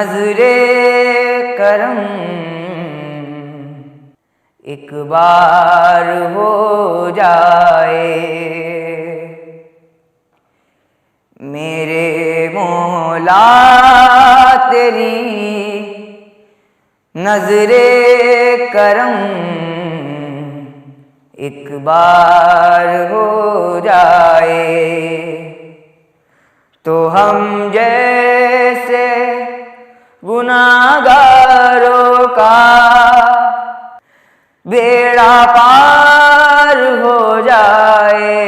नजरे करम एक बार हो जाए, मेरे मौला तेरी नजरे करम एक बार हो जाए, तो हम जैसे गुनाहगारों का बेड़ा पार हो जाए।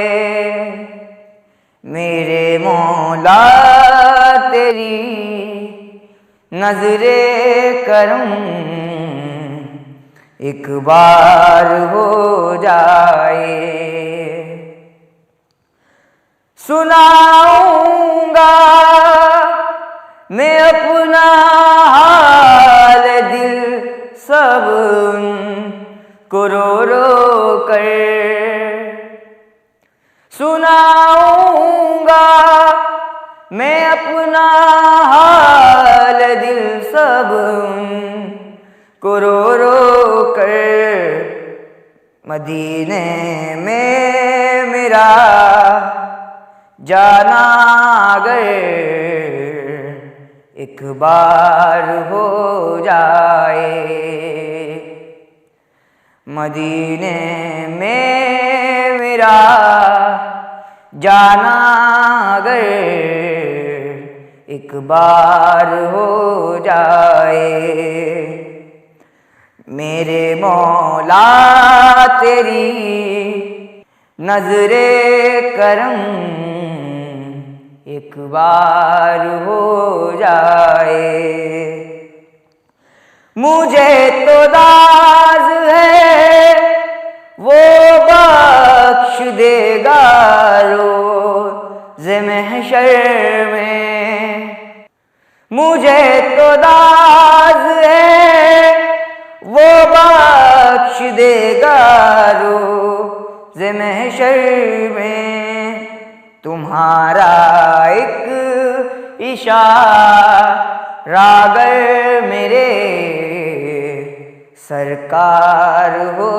मेरे मौला तेरी नजरे करम एक बार हो जाए। सुनाऊंगा मैं अपना हाल दिल सब को रो रो कर, सुनाऊंगा मैं अपना हाल दिल सब को रो रो कर। मदीने में मेरा जाना अगर एक बार हो जाए, मदीने में मेरा जाना अगर एक बार हो जाए, मेरे मौला तेरी नजरे करम एक बार हो जाए। मुझे तो दाज है वो बख्श देगा रोज़े महशर में, मुझे तो दाज है वो बख्श देगा रोज़े महशर में। तुम्हारा एक इशारा अगर मेरे सरकार हो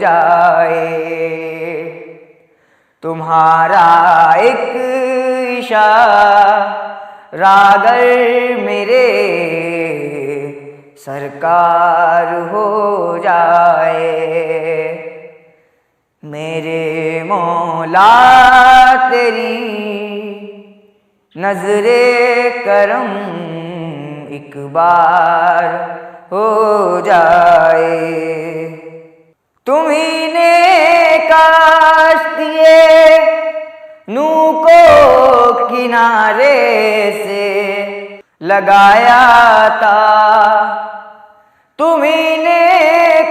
जाए, तुम्हारा एक इशारा अगर मेरे सरकार हो जाए, मेरे मौला तेरी नजरे करम एक बार हो जाए। तुम्ही ने काश्तिए नू को किनारे से लगाया था, तुम्ही ने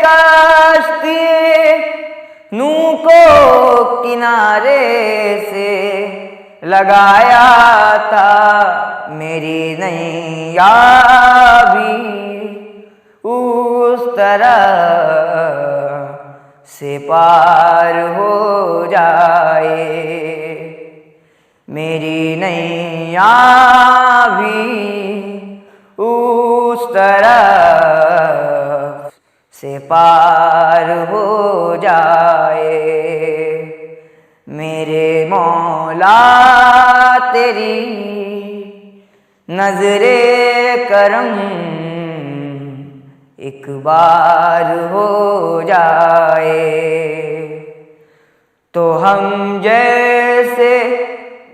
काश्तिए नू को किनारे से लगाया था। मेरी नैया भी उस तरह से पार हो जाए, मेरी नैया भी उस तरह से पार हो जाए। मेरे मौला तेरी नजरे करम एक बार हो जाए, तो हम जैसे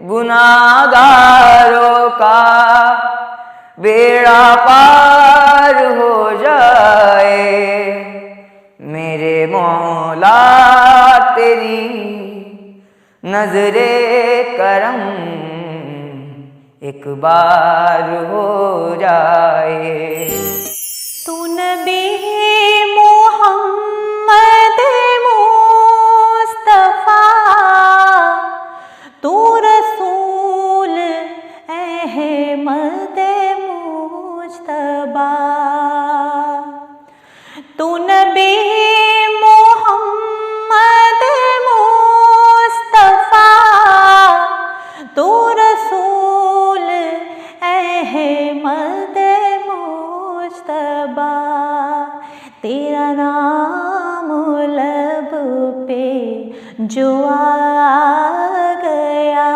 गुनाहगारों का बेड़ा पार हो जाए। मेरे मौला तेरी नजरे करम एक बार हो जाए। तू नबी मोहम्मद मुस्तफा, तू रसूल अहमद मुज्तबा, तू नबी मोहम्मद मुस्तफा, तू रसूल अहमद जो आ गया,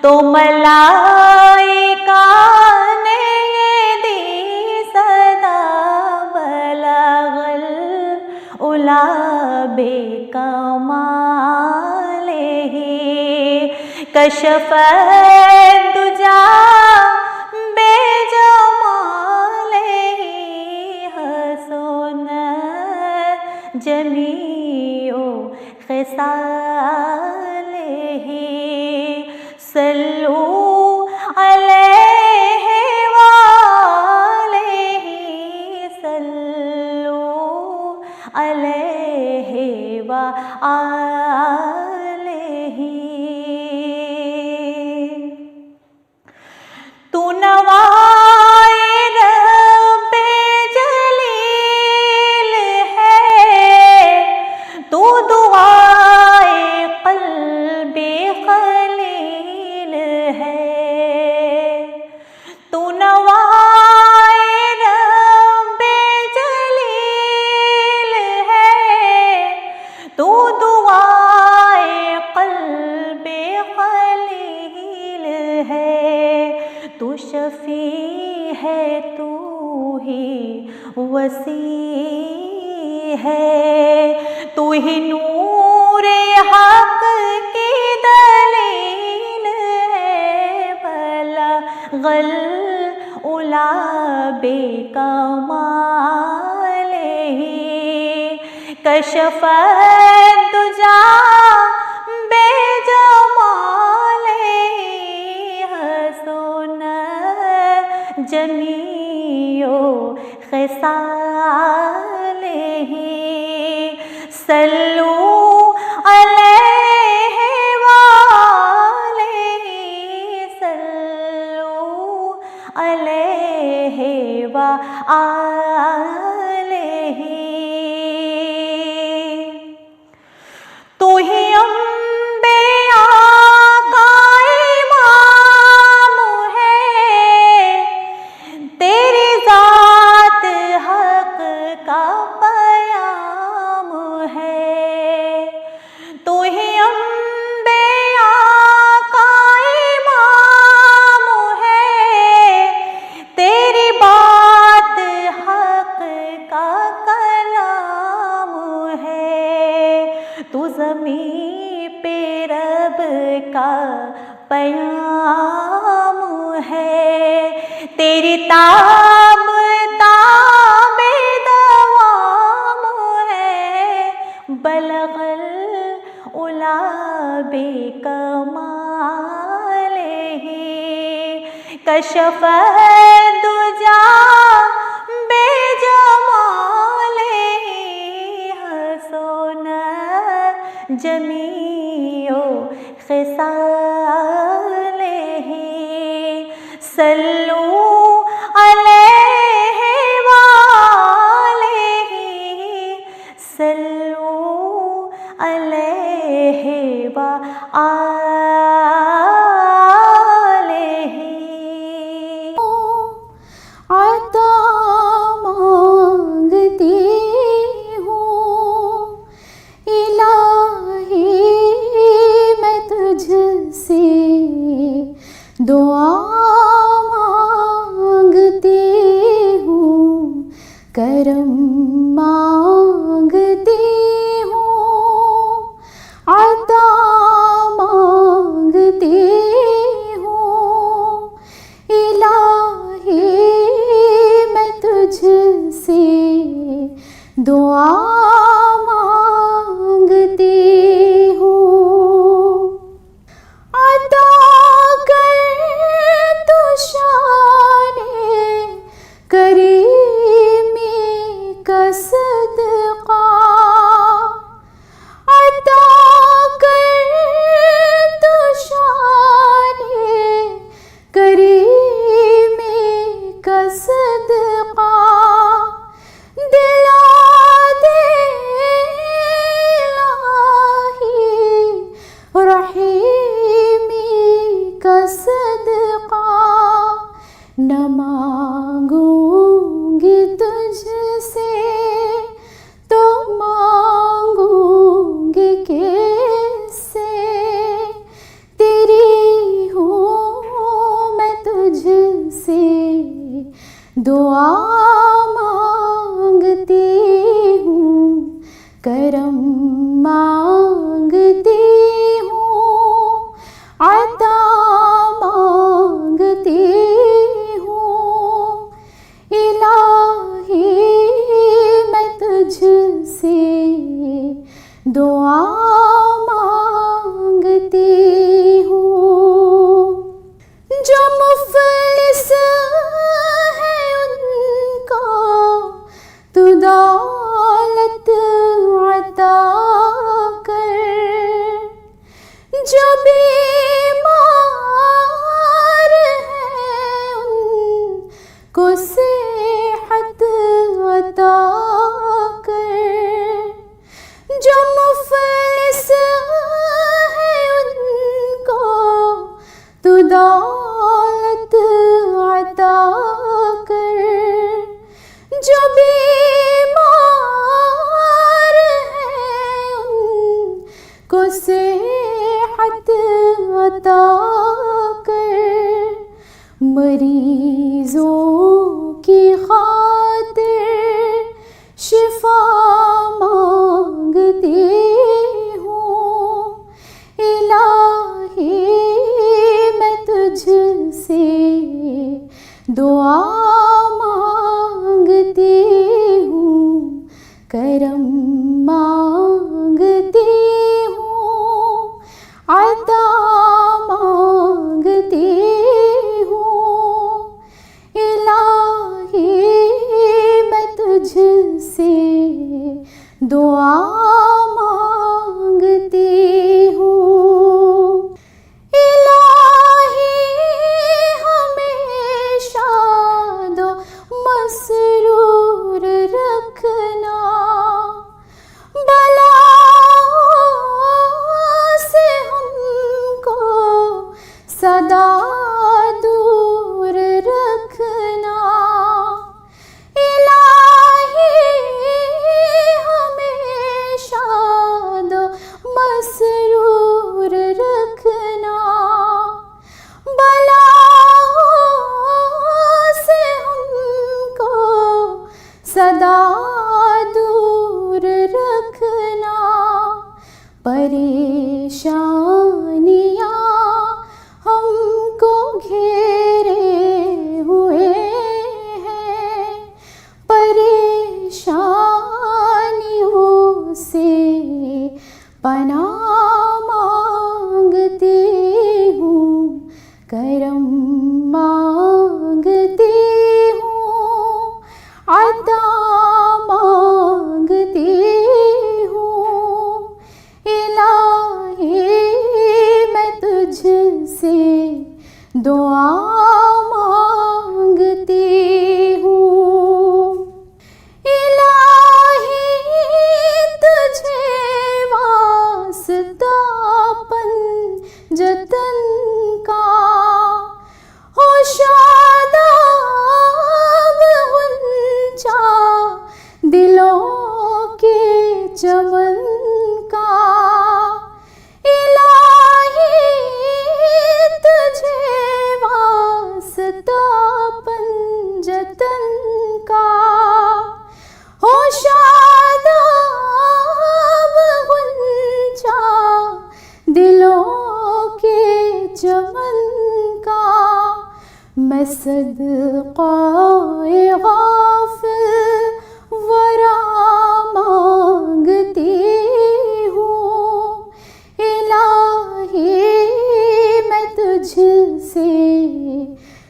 तो मलाइका ने ये दी सदा, बलगल उला बेकमालिही, कशफ दुजा बेजमालिही, हसन जमीओ खिसालिही, सल्लू अलैहि वालिही, सल्लू अलैहि वालिही। तू नवाए रब्बे जलील है, तू दुआए क़ल्बे ख़लील है, तू नवाए रब्बे जलील है, तू दुआए क़ल्बे ख़लील है, तू शफ़ी है, तू ही वसी है, तू ही नूरे हक़ की दलील है, बलगल उला बेकमालिही, कशफ दुजा बेजमालिही, हसन जमीओ खिसालिही, सल्लू अलैहि वालिही, सल्लू अलैहि वालिही। तू ही अम्बिया का इमाम है, तेरी ज़ात हक़ का पयाम है, तू ही अम्बिया का इमाम है, तेरी बात हक़ का कलाम है, तू ज़मीं पे रब का पयाम है, तेरी ताब ताबे दवाम है, बलगल उला बेकमालिही, कशफ दुजा बेजमालिही, हसन जमीओ खिसालिही, सल्लू अलैहि वालिही, सल्लू अलैहि वालिही। आता मांगती हूँ इलाही मैं तुझसे, दुआ मांगती हूँ, करम मांगती हूँ, अता करम मांगती हूँ, अता मांगती हूँ। इलाही मैं तुझसे दुआ मांगती हूँ। जो मुफलिस है उनको तू दौलत अता कर, जो बीमार है उनको सेहत अता कर, जो मुफलिस है उनको तू दौलत अता कर, जो बीमार है उनको सेहत अता कर। मरीजों की खातिर शिफा मांगती हूँ, इलाही मैं तुझसे दुआ मांगती हूँ, करम मांगती हूँ, अता मांगती हूँ। इलाही मैं तुझसे दुआ मांगती हूँ। इलाही हमेशा दो मसरूर रखना, बलाओं से हमको सदा दूर रखना। इलाही हमेशा दो मसरूर रखना, बलाओं से हमको सदा दूर रखना। परेशानियाँ हमको घेरे हुए हैं, परेशानियों से पनाह मांगती हूँ, करम मांगती हूँ, अता मांगती हूँ। इलाही मैं तुझसे दुआ मांगती हूँ। इलाही तुझे वास्ता पंजतन का हो शादाब गुंजा दिलों के चमन का। इलाही तुझे वास्ता पंजतन का हो शादाब गुंजा दिलों के चमन का। मैं सदक़ाए गाफ़िल वरा मांगती हूँ, इलाही मैं तुझसे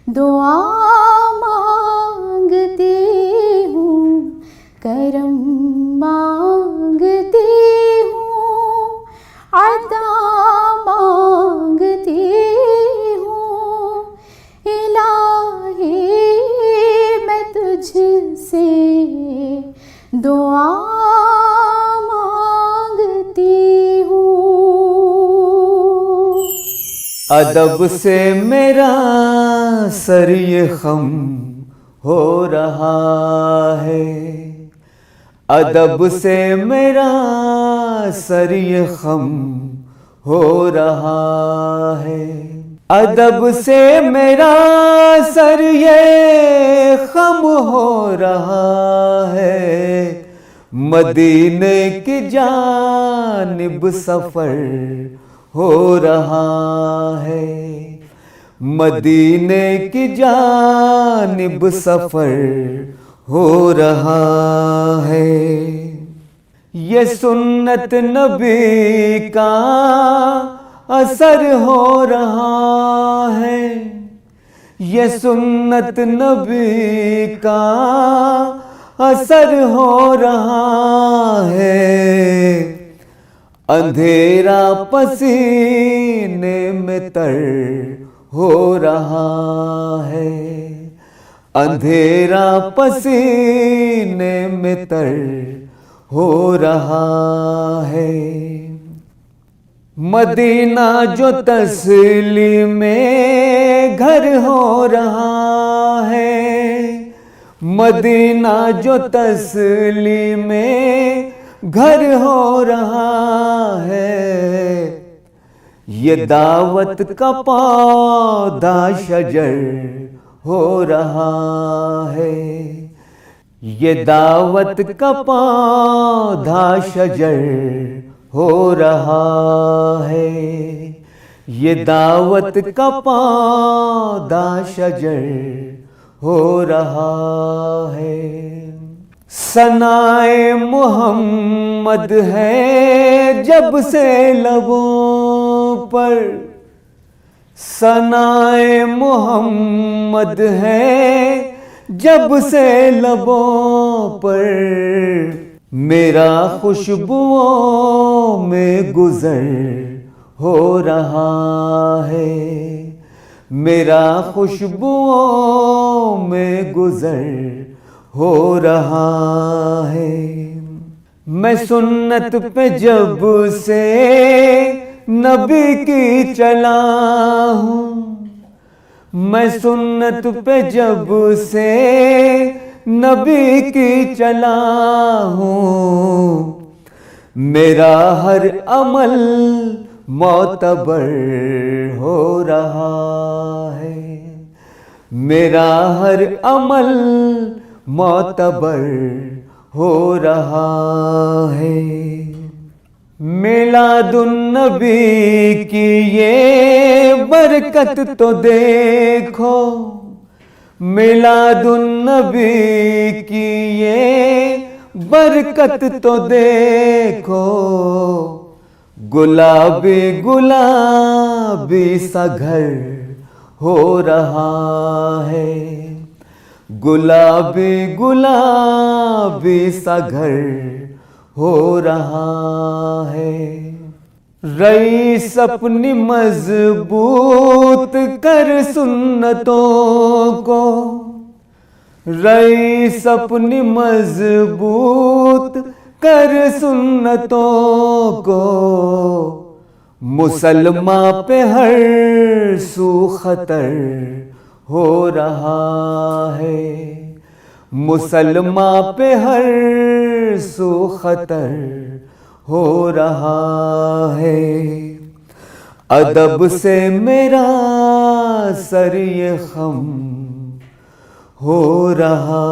दुआ मांगती हूँ, करम मांगती हूँ, अता मांगती हूँ। इलाही मैं तुझसे दुआ मांगती हूँ। अदब से मेरा सर ये खम हो रहा है, अदब से मेरा सर ये खम हो रहा है, अदब से मेरा सर ये खम हो रहा है। मदीने की जानिब सफर हो रहा है, मदीने की जानिब सफर हो रहा है। ये सुन्नत नबी का असर हो रहा है, ये सुन्नत नबी का असर हो रहा है। अंधेरा पसीने में तर हो रहा है, अंधेरा पसीने में तर हो रहा है। मदीना जो तस्लीमे घर हो रहा है, मदीना जो तस्लीमे घर हो रहा है। ये दावत का पौधा शजर हो रहा है, ये दावत का पौधा शजर हो रहा है, ये दावत का पौधा शजर हो रहा है। सनाए मोहम्मद है जब से लबों पर, सनाए मोहम्मद है जब से लबों पर। मेरा खुशबुओं में गुजर हो रहा है, मेरा खुशबुओं में गुजर हो रहा है। मैं सुन्नत पे जब से नबी की चला हूँ, मैं सुन्नत पे जब से नबी की चला हूँ। मेरा हर अमल मोतबर हो रहा है, मेरा हर अमल मोतबर हो रहा है। मिलादुन्नबी की ये बरकत तो देखो, मिलादुन्नबी की ये बरकत तो देखो। गुलाबी गुलाबी सा घर हो रहा है, गुलाबी गुलाबी सा घर हो रहा है। रईस अपनी मजबूत कर सुन्नतों को, रईस अपनी मजबूत कर सुन्नतों को। मुसलमान पे हर सू खतर हो रहा है, मुसलमान पे हर सू खतर हो रहा है। अदब से मेरा सर ये खम हो रहा